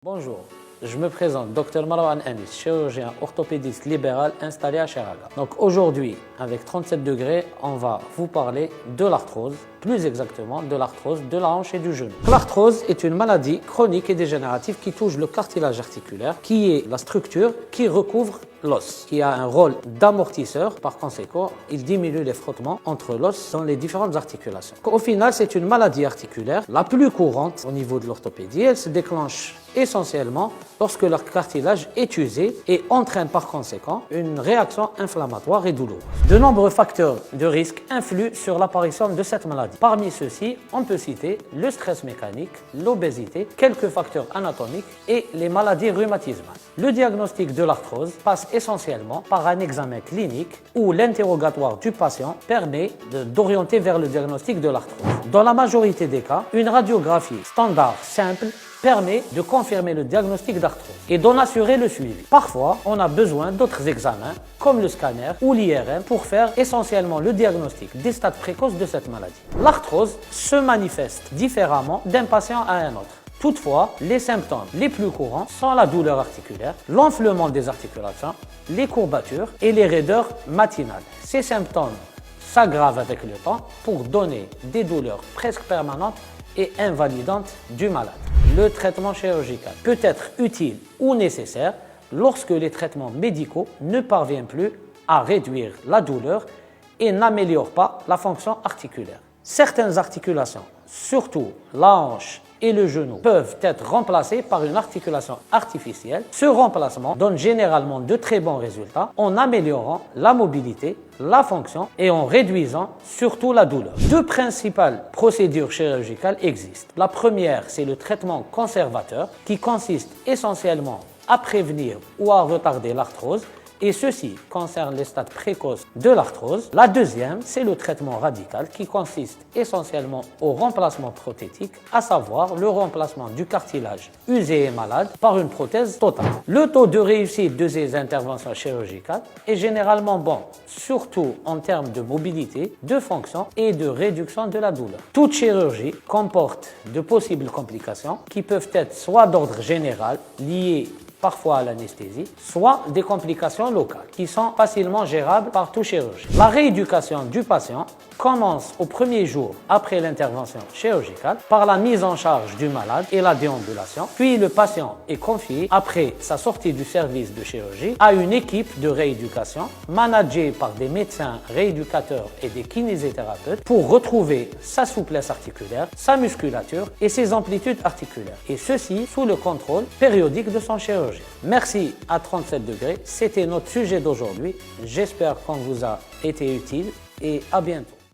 Bonjour, je me présente, Dr Marwan Anis, chirurgien orthopédiste libéral installé à Cheraga. Donc aujourd'hui, avec 37 degrés, on va vous parler de l'arthrose, plus exactement de l'arthrose de la hanche et du genou. L'arthrose est une maladie chronique et dégénérative qui touche le cartilage articulaire, qui est la structure qui recouvre l'os, qui a un rôle d'amortisseur. Par conséquent, il diminue les frottements entre l'os dans les différentes articulations. Au final, c'est une maladie articulaire la plus courante au niveau de l'orthopédie. Elle se déclenche essentiellement lorsque le cartilage est usé et entraîne par conséquent une réaction inflammatoire et douloureuse. De nombreux facteurs de risque influent sur l'apparition de cette maladie. Parmi ceux-ci, on peut citer le stress mécanique, l'obésité, quelques facteurs anatomiques et les maladies rhumatismales. Le diagnostic de l'arthrose passe essentiellement par un examen clinique où l'interrogatoire du patient permet d'orienter vers le diagnostic de l'arthrose. Dans la majorité des cas, une radiographie standard simple permet de confirmer le diagnostic d'arthrose et d'en assurer le suivi. Parfois, on a besoin d'autres examens comme le scanner ou l'IRM pour faire essentiellement le diagnostic des stades précoces de cette maladie. L'arthrose se manifeste différemment d'un patient à un autre. Toutefois, les symptômes les plus courants sont la douleur articulaire, l'enflement des articulations, les courbatures et les raideurs matinales. Ces symptômes s'aggravent avec le temps pour donner des douleurs presque permanentes et invalidantes du malade. Le traitement chirurgical peut être utile ou nécessaire lorsque les traitements médicaux ne parviennent plus à réduire la douleur et n'améliorent pas la fonction articulaire. Certaines articulations, surtout la hanche et le genou, peuvent être remplacées par une articulation artificielle. Ce remplacement donne généralement de très bons résultats en améliorant la mobilité, la fonction et en réduisant surtout la douleur. Deux principales procédures chirurgicales existent. La première, c'est le traitement conservateur qui consiste essentiellement à prévenir ou à retarder l'arthrose, et ceci concerne les stades précoces de l'arthrose. La deuxième, c'est le traitement radical qui consiste essentiellement au remplacement prothétique, à savoir le remplacement du cartilage usé et malade par une prothèse totale. Le taux de réussite de ces interventions chirurgicales est généralement bon, surtout en termes de mobilité, de fonction et de réduction de la douleur. Toute chirurgie comporte de possibles complications qui peuvent être soit d'ordre général, liées parfois à l'anesthésie, soit des complications locales qui sont facilement gérables par tout chirurgien. La rééducation du patient commence au premier jour après l'intervention chirurgicale par la mise en charge du malade et la déambulation, puis le patient est confié après sa sortie du service de chirurgie à une équipe de rééducation managée par des médecins rééducateurs et des kinésithérapeutes pour retrouver sa souplesse articulaire, sa musculature et ses amplitudes articulaires, et ceci sous le contrôle périodique de son chirurgien. Merci à 37 degrés, c'était notre sujet d'aujourd'hui. J'espère qu'on vous a été utile et à bientôt.